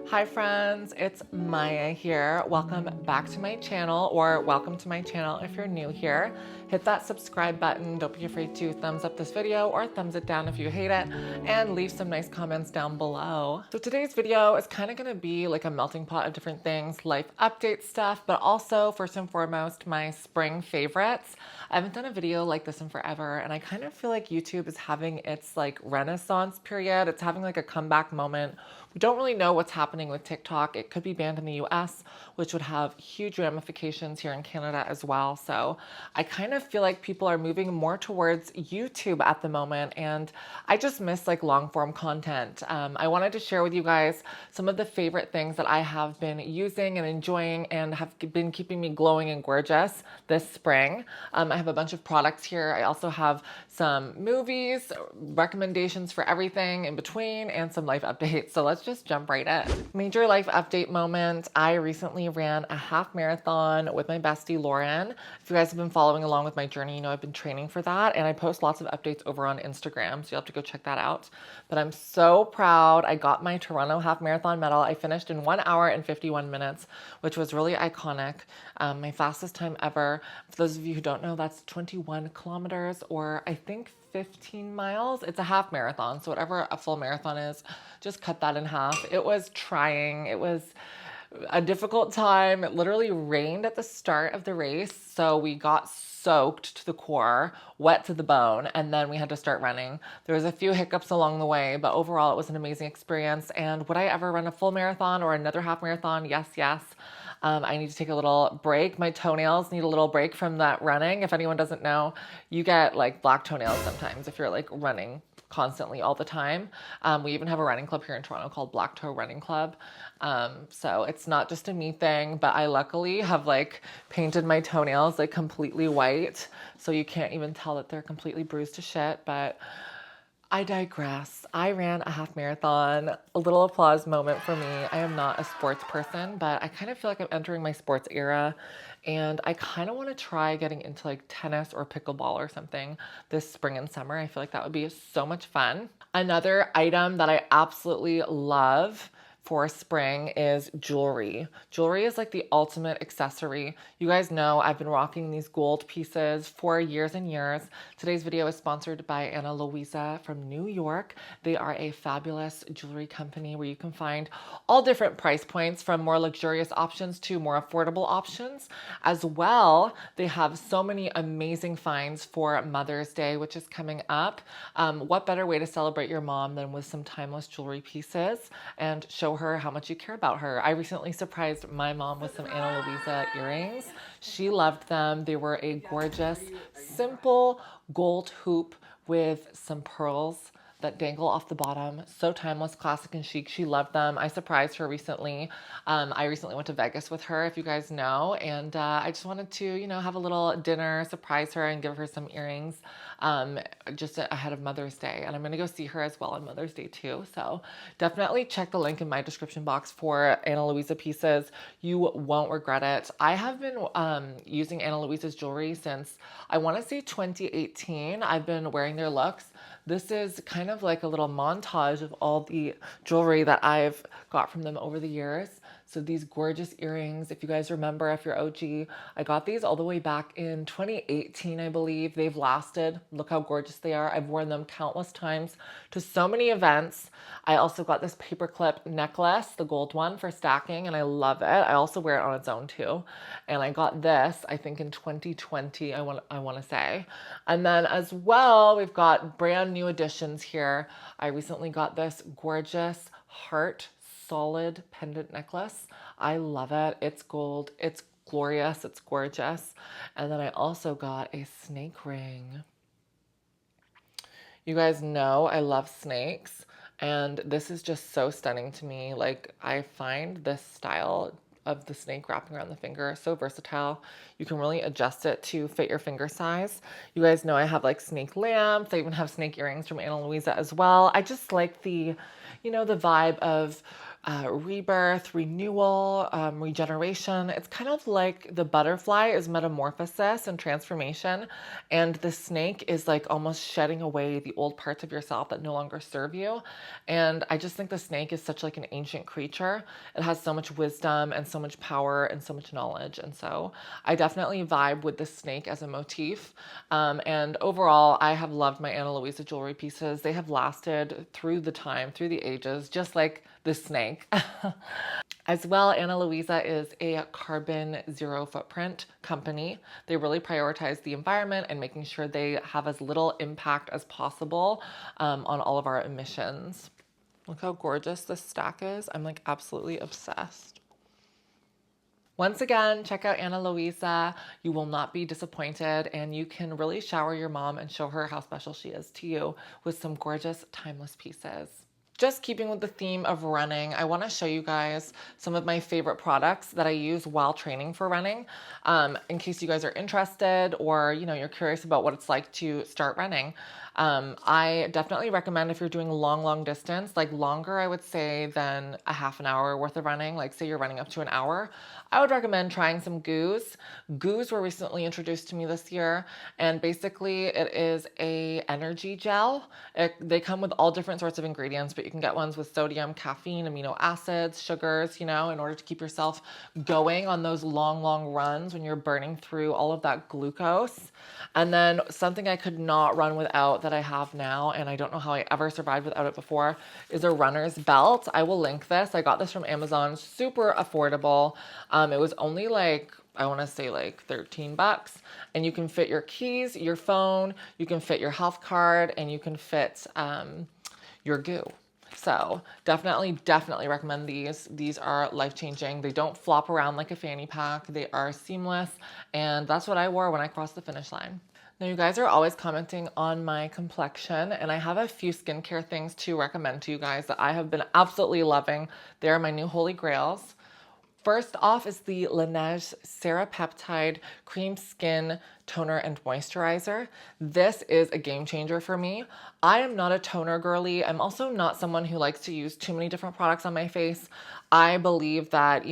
Hi friends, it's Maya here. Welcome back to my channel, or welcome to my channel if you're new here. Hit that subscribe button. Don't be afraid to thumbs up this video or thumbs it down if you hate it, and leave some nice comments down below. So today's video is kind of going to be like a melting pot of different things, life update stuff, but also first and foremost, my spring favorites. I haven't done a video like this in forever, and I kind of feel like YouTube is having its like renaissance period. It's having like a comeback moment. We don't really know what's happening with TikTok. It could be banned in the US, which would have huge ramifications here in Canada as well. So I kind of feel like people are moving more towards YouTube at the moment, and I just miss like long form content. I wanted to share with you guys some of the favorite things that I have been using and enjoying and have been keeping me glowing and gorgeous this spring. I have a bunch of products here. I also have some movies, recommendations for everything in between, and some life updates. So let's just jump right in. Major life update moment. I recently ran a half marathon with my bestie Lauren. If you guys have been following along with my journey, you know I've been training for that, and I post lots of updates over on Instagram, so you'll have to go check that out. But I'm so proud. I got my Toronto half marathon medal. I finished in 1 hour and 51 minutes, which was really iconic. My fastest time ever. For those of you who don't know, that's 21 kilometers, or I think 15 miles. It's a half marathon, so whatever a full marathon is, just cut that in half. It was trying. It was a difficult time. It literally rained at the start of the race, so we got soaked to the core, wet to the bone, and then we had to start running. There was a few hiccups along the way, but overall it was an amazing experience. And would I ever run a full marathon or another half marathon? Yes, yes. I need to take a little break. My toenails need a little break from that running. If anyone doesn't know, you get like black toenails sometimes if you're like running constantly all the time. We even have a running club here in Toronto called Black Toe Running Club. So it's not just a me thing, but I luckily have like painted my toenails like completely white, so you can't even tell that they're completely bruised to shit. But I digress. I ran a half marathon. A little applause moment for me. I am not a sports person, but I kind of feel like I'm entering my sports era, and I kind of want to try getting into like tennis or pickleball or something this spring and summer. I feel like that would be so much fun. Another item that I absolutely love for spring is jewelry. Jewelry is like the ultimate accessory. You guys know I've been rocking these gold pieces for years and years. Today's video is sponsored by Luisa from New York. They are a fabulous jewelry company where you can find all different price points, from more luxurious options to more affordable options. As well, they have so many amazing finds for Mother's Day, which is coming up. What better way to celebrate your mom than with some timeless jewelry pieces and show her how much you care about her. I recently surprised my mom with some Ana Luisa earrings. She loved them. They were a gorgeous, simple gold hoop with some pearls that dangle off the bottom. So timeless, classic, and chic. She loved them. I surprised her recently. I recently went to Vegas with her, if you guys know, and I just wanted to, you know, have a little dinner, surprise her, and give her some earrings just ahead of Mother's Day. And I'm going to go see her as well on Mother's Day too. So definitely check the link in my description box for Ana Luisa pieces. You won't regret it. I have been using Ana Luisa's jewelry since, I want to say 2018. I've been wearing their looks. This is kind of like a little montage of all the jewelry that I've got from them over the years. So these gorgeous earrings, if you guys remember, if you're OG, I got these all the way back in 2018, I believe. They've lasted. Look how gorgeous they are. I've worn them countless times to so many events. I also got this paperclip necklace, the gold one, for stacking, and I love it. I also wear it on its own too. And I got this, I think in 2020, I want to say. And then as well, we've got brand new additions here. I recently got this gorgeous heart solid pendant necklace. I love it. It's gold. It's glorious. It's gorgeous. And then I also got a snake ring. You guys know I love snakes, and this is just so stunning to me. Like, I find this style of the snake wrapping around the finger so versatile. You can really adjust it to fit your finger size. You guys know I have like snake lamps. I even have snake earrings from Ana Luisa as well. I just like the, you know, the vibe of rebirth, renewal, regeneration. It's kind of like the butterfly is metamorphosis and transformation, and the snake is like almost shedding away the old parts of yourself that no longer serve you. And I just think the snake is such like an ancient creature. It has so much wisdom and so much power and so much knowledge. And so I definitely vibe with the snake as a motif. And overall, I have loved my Ana Luisa jewelry pieces. They have lasted through the time, through the ages, just like the snake. As well, Ana Luisa is a carbon zero footprint company. They really prioritize the environment and making sure they have as little impact as possible on all of our emissions. Look how gorgeous this stack is. I'm like absolutely obsessed. Once again, check out Ana Luisa. You will not be disappointed, and you can really shower your mom and show her how special she is to you with some gorgeous, timeless pieces. Just keeping with the theme of running, I want to show you guys some of my favorite products that I use while training for running, in case you guys are interested or you're curious about what it's like to start running. I definitely recommend if you're doing long distance, like longer, I would say, than a half an hour worth of running. Like say you're running up to an hour, I would recommend trying some goos. Goos were recently introduced to me this year, and basically it is a energy gel. They come with all different sorts of ingredients, but you can get ones with sodium, caffeine, amino acids, sugars, in order to keep yourself going on those long runs when you're burning through all of that glucose. And then something I could not run without that I have now, and I don't know how I ever survived without it before, is a runner's belt. I will link this. I got this from Amazon, super affordable. It was only like, I want to say like 13 bucks, and you can fit your keys, your phone, you can fit your health card, and you can fit your goo. So definitely recommend these. These are life-changing. They don't flop around like a fanny pack. They are seamless, and that's what I wore when I crossed the finish line. Now, you guys are always commenting on my complexion, and I have a few skincare things to recommend to you guys that I have been absolutely loving. They are my new holy grails. First off is the Laneige Serapeptide Cream Skin Toner and Moisturizer. This is a game changer for me. I am not a toner girly. I'm also not someone who likes to use too many different products on my face. I believe that,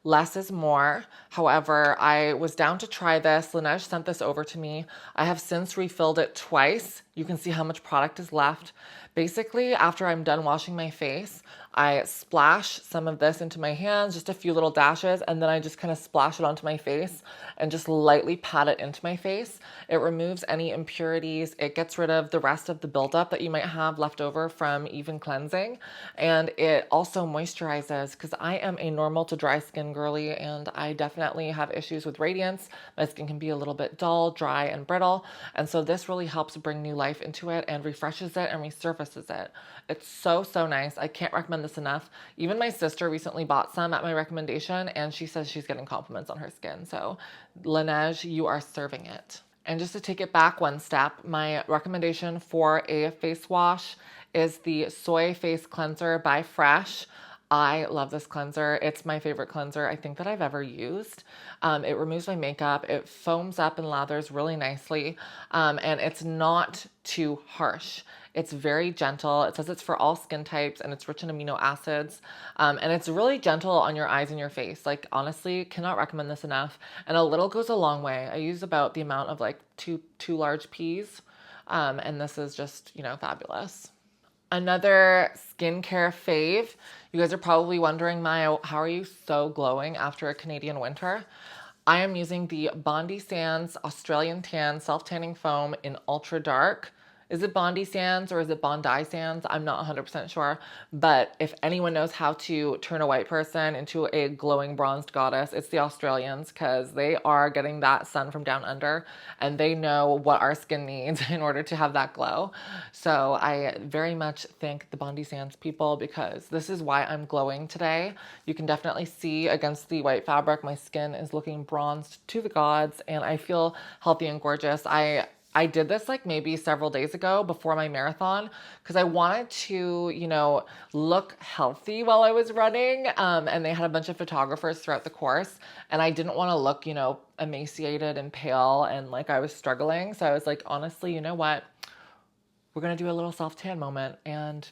less is more. However, I was down to try this. Laneige sent this over to me. I have since refilled it twice. You can see how much product is left. Basically, after I'm done washing my face, I splash some of this into my hands, just a few little dashes, and then I just kind of splash it onto my face and just lightly pat it into my face. It removes any impurities. It gets rid of the rest of the buildup that you might have left over from even cleansing. And it also moisturizes, because I am a normal to dry skin girly, and I definitely have issues with radiance. My skin can be a little bit dull, dry, and brittle. And so this really helps bring new life into it and refreshes it and resurfaces it. It's so nice. I can't recommend this enough. Even my sister recently bought some at my recommendation, and she says she's getting compliments on her skin. So Laneige, you are serving it. And just to take it back one step, my recommendation for a face wash is the Soy Face Cleanser by Fresh. I love this cleanser. It's my favorite cleanser I think that I've ever used. It removes my makeup. It foams up and lathers really nicely. And it's not too harsh. It's very gentle. It says it's for all skin types, and it's rich in amino acids. And it's really gentle on your eyes and your face. Like, honestly, cannot recommend this enough. And a little goes a long way. I use about the amount of like two large peas. And this is just, fabulous. Another skincare fave. You guys are probably wondering, Maya, how are you so glowing after a Canadian winter? I am using the Bondi Sands Australian Tan Self-Tanning Foam in Ultra Dark. Is it Bondi Sands or is it Bondi Sands? I'm not 100% sure. But if anyone knows how to turn a white person into a glowing bronzed goddess, it's the Australians, because they are getting that sun from down under, and they know what our skin needs in order to have that glow. So I very much thank the Bondi Sands people, because this is why I'm glowing today. You can definitely see against the white fabric, my skin is looking bronzed to the gods, and I feel healthy and gorgeous. I did this like maybe several days ago before my marathon, because I wanted to, look healthy while I was running. And they had a bunch of photographers throughout the course, and I didn't want to look, emaciated and pale and like I was struggling. So I was like, honestly, you know what? We're going to do a little self-tan moment, and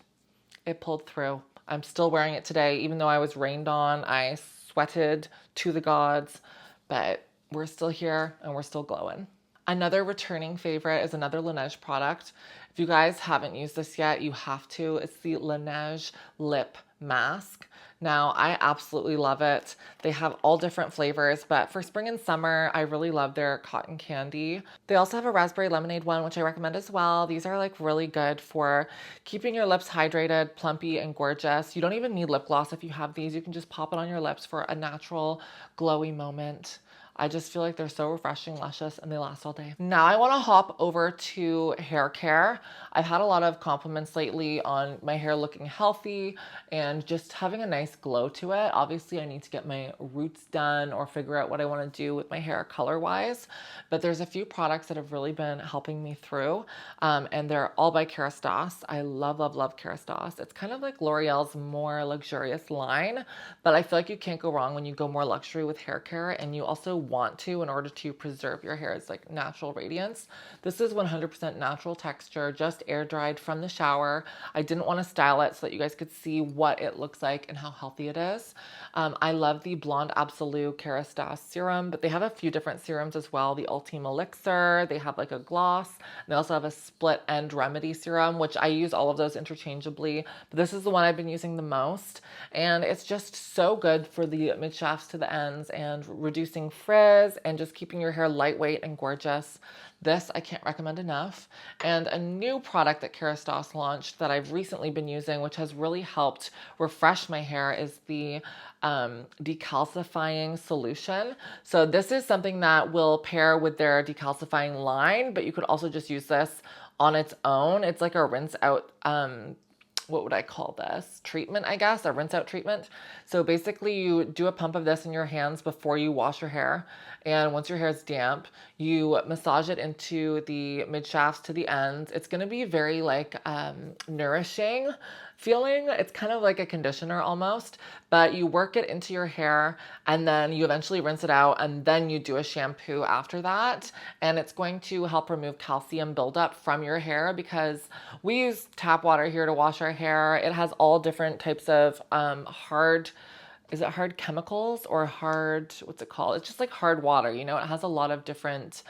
it pulled through. I'm still wearing it today, even though I was rained on. I sweated to the gods, but we're still here and we're still glowing. Another returning favorite is another Laneige product. If you guys haven't used this yet, you have to. It's the Laneige Lip Mask. Now, I absolutely love it. They have all different flavors, but for spring and summer, I really love their cotton candy. They also have a raspberry lemonade one, which I recommend as well. These are like really good for keeping your lips hydrated, plumpy, and gorgeous. You don't even need lip gloss if you have these. You can just pop it on your lips for a natural, glowy moment. I just feel like they're so refreshing, luscious, and they last all day. Now I want to hop over to hair care. I've had a lot of compliments lately on my hair looking healthy and just having a nice glow to it. Obviously, I need to get my roots done or figure out what I want to do with my hair color-wise, but there's a few products that have really been helping me through, and they're all by Kerastase. I love, love, love Kerastase. It's kind of like L'Oreal's more luxurious line, but I feel like you can't go wrong when you go more luxury with hair care, and you also want to in order to preserve your hair's like natural radiance. This is 100% natural texture, just air dried from the shower. I didn't want to style it so that you guys could see what it looks like and how healthy it is. I love the Blonde Absolute Kerastase serum, but they have a few different serums as well. The Ultime Elixir, they have like a gloss. They also have a split end remedy serum, which I use all of those interchangeably, but this is the one I've been using the most. And it's just so good for the mid shafts to the ends and reducing frizz and just keeping your hair lightweight and gorgeous. This I can't recommend enough. And a new product that Kerastase launched that I've recently been using, which has really helped refresh my hair, is the decalcifying solution. So this is something that will pair with their decalcifying line, but you could also just use this on its own. It's like a rinse out, what would I call this? Treatment, I guess, a rinse out treatment. So basically you do a pump of this in your hands before you wash your hair. And once your hair is damp, you massage it into the mid shafts to the ends. It's going to be very like nourishing feeling. It's kind of like a conditioner almost, but you work it into your hair and then you eventually rinse it out and then you do a shampoo after that. And it's going to help remove calcium buildup from your hair because we use tap water here to wash our hair. It has all different types of is it hard chemicals or hard, what's it called? It's just like hard water, you know, it has a lot of different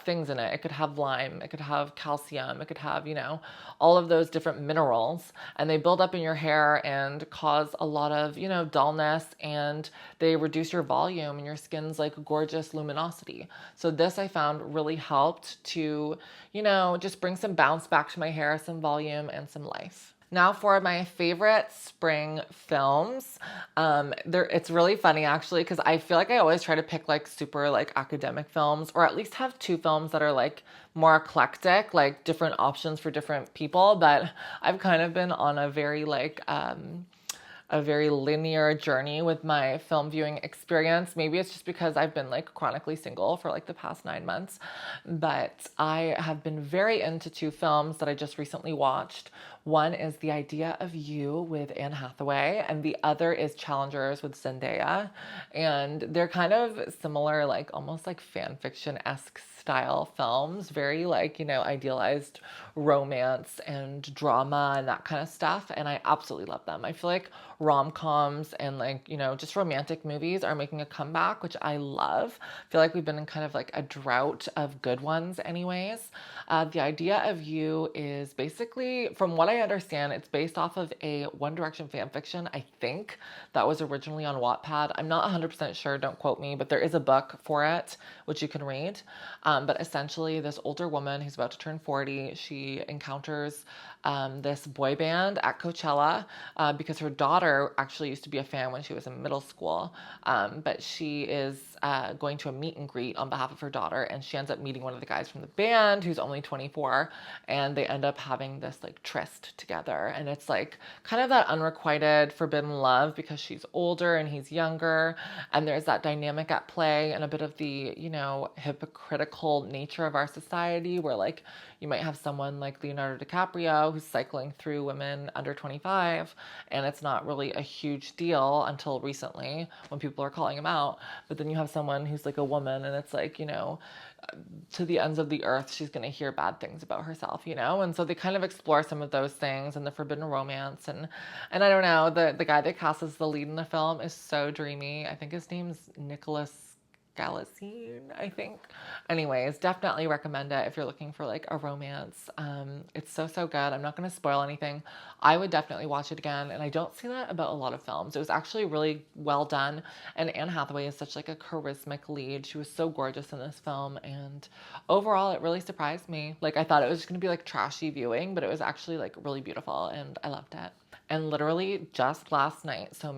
things in it. It could have lime, it could have calcium, it could have, you know, all of those different minerals, and they build up in your hair and cause a lot of, you know, dullness, and they reduce your volume and your skin's like gorgeous luminosity. So this I found really helped to, you know, just bring some bounce back to my hair, some volume and some life. Now for my favorite spring films. It's really funny actually because I feel like I always try to pick like super like academic films, or at least have two films that are like more eclectic, like different options for different people. But I've kind of been on a very linear journey with my film viewing experience. Maybe it's just because I've been like chronically single for like the past 9 months, but I have been very into two films that I just recently watched. One is The Idea of You with Anne Hathaway, and the other is Challengers with Zendaya. And they're kind of similar, like almost like fan fiction-esque style films, very like, you know, idealized romance and drama and that kind of stuff. And I absolutely love them. I feel like rom-coms and like, you know, just romantic movies are making a comeback, which I love. I feel like we've been in kind of like a drought of good ones anyways. The Idea of You is basically, from what I understand, it's based off of a One Direction fan fiction, I think, that was originally on Wattpad. I'm not 100% sure, don't quote me, but there is a book for it, which you can read. But essentially, this older woman who's about to turn 40, she encounters this boy band at Coachella because her daughter actually used to be a fan when she was in middle school. But she is going to a meet and greet on behalf of her daughter, and she ends up meeting one of the guys from the band who's only 24, and they end up having this like tryst together. And it's like kind of that unrequited forbidden love because she's older and he's younger, and there's that dynamic at play and a bit of the, you know, hypocritical nature of our society where like You might have someone like Leonardo DiCaprio who's cycling through women under 25, and it's not really a huge deal until recently when people are calling him out. But then you have someone who's like a woman, and it's like, to the ends of the earth, she's going to hear bad things about herself, And so they kind of explore some of those things and the forbidden romance. And I don't know, the guy that casts as the lead in the film is so dreamy. I think his name's Nicholas Galicine, I think. Anyways, definitely recommend it if you're looking for like a romance. It's so good. I'm not going to spoil anything. I would definitely watch it again, and I don't see that about a lot of films. It was actually really well done, and Anne Hathaway is such like a charismatic lead. She was so gorgeous in this film, and overall it really surprised me. Like, I thought it was just going to be like trashy viewing, but it was actually like really beautiful, and I loved it. And literally just last night, so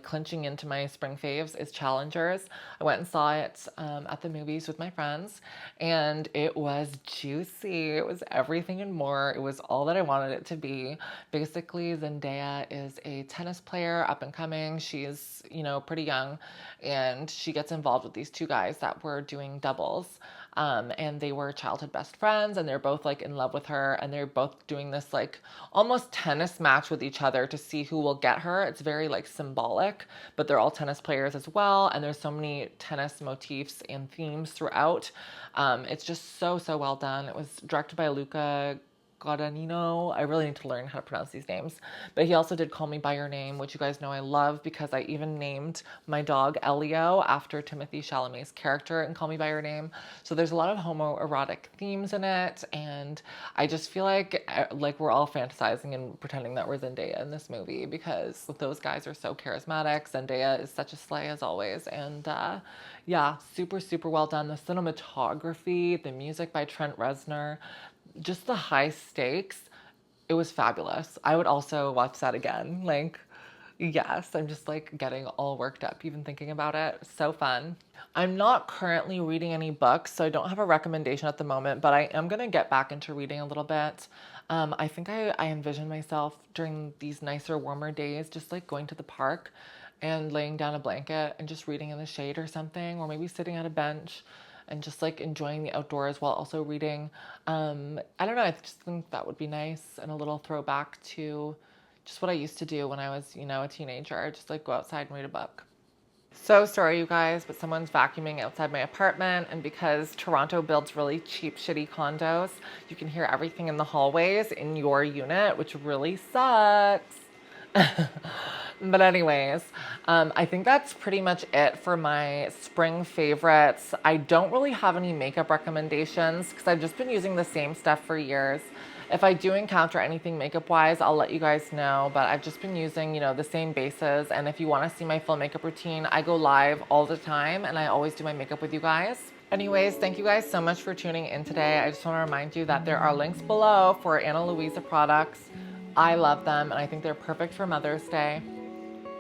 clinching into my spring faves is Challengers. I went and saw it at the movies with my friends, and it was juicy. It was everything and more. It was all that I wanted it to be. Basically, Zendaya is a tennis player, up and coming. She's, pretty young, and she gets involved with these two guys that were doing doubles. And they were childhood best friends, and they're both like in love with her, and they're both doing this like almost tennis match with each other to see who will get her. It's very like symbolic, but they're all tennis players as well, and there's so many tennis motifs and themes throughout. It's just so well done. It was directed by Luca Guadagnino. I really need to learn how to pronounce these names. But he also did Call Me By Your Name, which you guys know I love because I even named my dog Elio after Timothée Chalamet's character in Call Me By Your Name. So there's a lot of homoerotic themes in it, and I just feel like we're all fantasizing and pretending that we're Zendaya in this movie because those guys are so charismatic. Zendaya is such a slay as always, and yeah, super well done. The cinematography, the music by Trent Reznor, just the high stakes, it was fabulous. I would also watch that again. Yes, I'm just getting all worked up even thinking about it. So fun. I'm not currently reading any books, so I don't have a recommendation at the moment, but I am going to get back into reading a little bit. I think I envision myself during these nicer, warmer days, just going to the park and laying down a blanket and just reading in the shade or something, or maybe sitting at a bench and just enjoying the outdoors while also reading. I don't know, I just think that would be nice and a little throwback to just what I used to do when I was, a teenager, just go outside and read a book. So sorry, you guys, but someone's vacuuming outside my apartment, and because Toronto builds really cheap, shitty condos, you can hear everything in the hallways in your unit, which really sucks. But anyways, I think that's pretty much it for my spring favorites. I don't really have any makeup recommendations because I've just been using the same stuff for years. If I do encounter anything makeup-wise, I'll let you guys know, but I've just been using, the same bases, and if you want to see my full makeup routine, I go live all the time, and I always do my makeup with you guys. Anyways, thank you guys so much for tuning in today. I just want to remind you that there are links below for Ana Luisa products. I love them, and I think they're perfect for Mother's Day.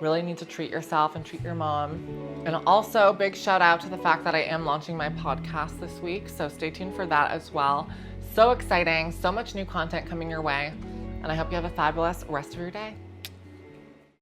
Really need to treat yourself and treat your mom. And also, big shout out to the fact that I am launching my podcast this week, so stay tuned for that as well. So exciting, so much new content coming your way, and I hope you have a fabulous rest of your day.